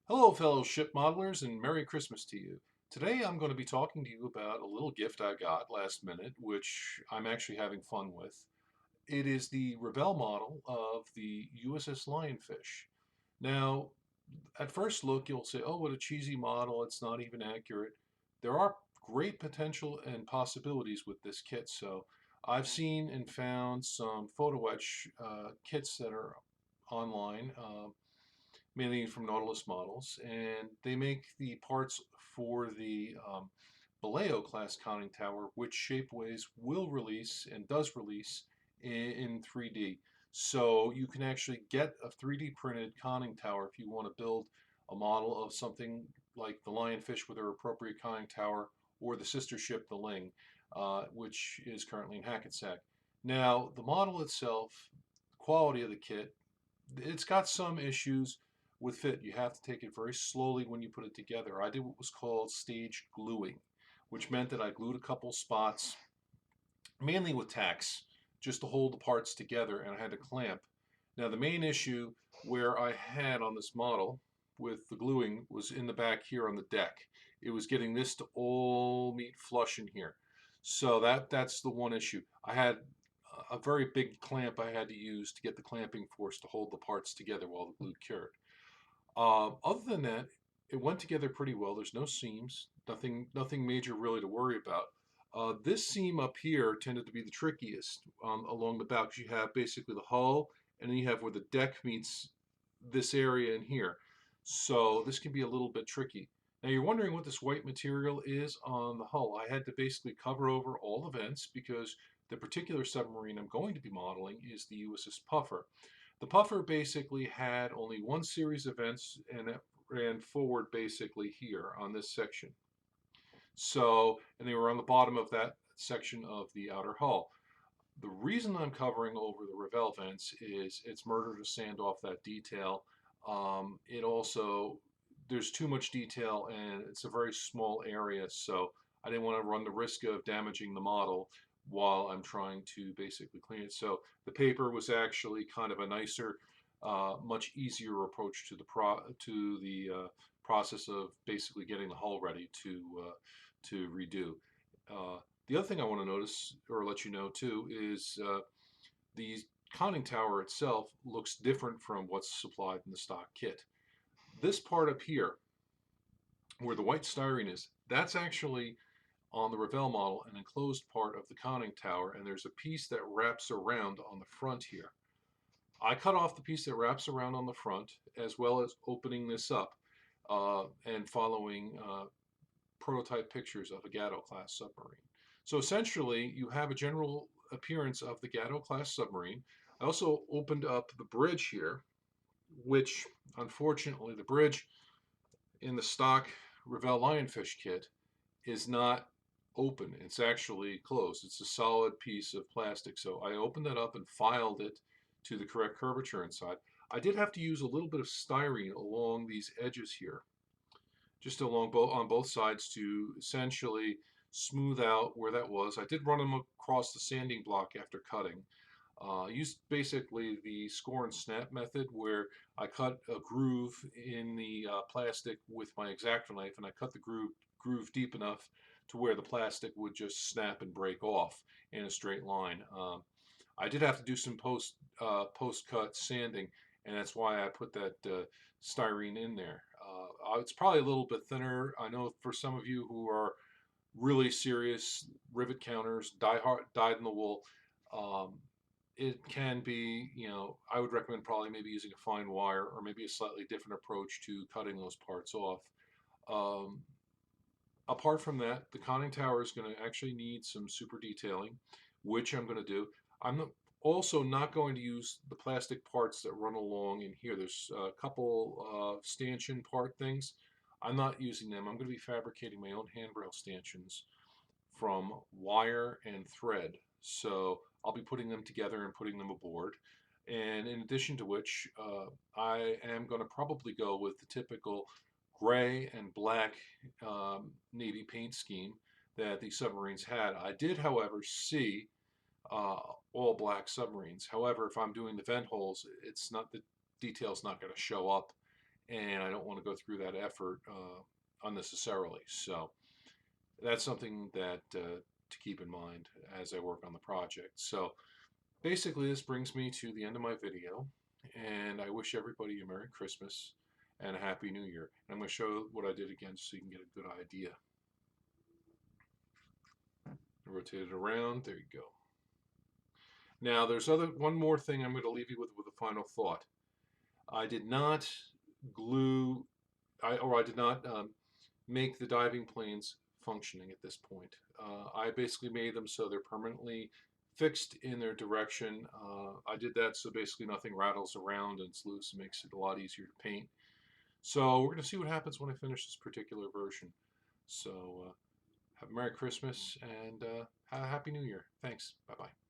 Hello, fellow ship modelers, and Merry Christmas to you. Today I'm going to be talking to you about a little gift I got last minute, which I'm actually having fun with. It is the Revell model of the USS Lionfish. Now, at first look, you'll say, oh, what a cheesy model, it's not even accurate. There are great potential and possibilities with this kit, so I've seen and found some photo etch kits that are online. Mainly from Nautilus models, and they make the parts for the Baleo class conning tower, which Shapeways will release and does release in 3D. So you can actually get a 3D printed conning tower if you want to build a model of something like the Lionfish with their appropriate conning tower, or the sister ship, the Ling, which is currently in Hackensack. Now, the model itself, quality of the kit, it's got some issues with fit. You have to take it very slowly when you put it together. I did what was called stage gluing, which meant that I glued a couple spots, mainly with tacks, just to hold the parts together, and I had to clamp. Now, the main issue where I had on this model with the gluing was in the back here on the deck. It was getting this to all meet flush in here. So that's the one issue. I had a very big clamp I had to use to get the clamping force to hold the parts together while the glue cured. Other than that, it went together pretty well. There's no seams, nothing major really to worry about. This seam up here tended to be the trickiest along the bow, because you have basically the hull, and then you have where the deck meets this area in here. So this can be a little bit tricky. Now you're wondering what this white material is on the hull. I had to basically cover over all the vents because the particular submarine I'm going to be modeling is the USS Puffer. The Puffer basically had only one series of vents, and it ran forward basically here on this section. So, and they were on the bottom of that section of the outer hull. The reason I'm covering over the Revell vents is it's murder to sand off that detail. It also, there's too much detail and it's a very small area, so I didn't want to run the risk of damaging the model while I'm trying to basically clean it. So the paper was actually kind of a nicer, much easier approach to the process of basically getting the hull ready to redo. The other thing I want to notice or let you know too is the conning tower itself looks different from what's supplied in the stock kit. This part up here, where the white styrene is, that's actually on the Revell model an enclosed part of the conning tower, and there's a piece that wraps around on the front here. I cut off the piece that wraps around on the front, as well as opening this up and following prototype pictures of a Gatto class submarine. So essentially, you have a general appearance of the Gatto class submarine. I also opened up the bridge here, which unfortunately the bridge in the stock Revell Lionfish kit is not open. It's actually closed. It's a solid piece of plastic. So I opened that up and filed it to the correct curvature inside. I did have to use a little bit of styrene along these edges here, just along on both sides, to essentially smooth out where that was. I did run them across the sanding block after cutting. I used basically the score and snap method, where I cut a groove in the plastic with my X-Acto knife, and I cut the groove deep enough to where the plastic would just snap and break off in a straight line. I did have to do some post cut sanding, and that's why I put that styrene in there. It's probably a little bit thinner. I know for some of you who are really serious rivet counters, dyed in the wool, um, it can be, I would recommend probably maybe using a fine wire or maybe a slightly different approach to cutting those parts off. Um, Apart from that, the conning tower is going to actually need some super detailing, which I'm going to do. I'm also not going to use the plastic parts that run along in here. There's a couple stanchion part things. I'm not using them. I'm going to be fabricating my own handrail stanchions from wire and thread. So I'll be putting them together and putting them aboard. And in addition to which, I am going to probably go with the typical gray and black Navy paint scheme that these submarines had. I did, however, see all black submarines. However, if I'm doing the vent holes, it's not, the detail's not going to show up, and I don't want to go through that effort unnecessarily. So that's something that to keep in mind as I work on the project. So basically, this brings me to the end of my video, and I wish everybody a Merry Christmas and a Happy New Year. And I'm going to show what I did again so you can get a good idea. Rotate it around. There you go. Now, there's one more thing I'm going to leave you with a final thought. I did not glue, I did not make the diving planes functioning at this point. I basically made them so they're permanently fixed in their direction. I did that so basically nothing rattles around and it's loose. It makes it a lot easier to paint. So we're going to see what happens when I finish this particular version. So have a Merry Christmas and have a Happy New Year. Thanks. Bye-bye.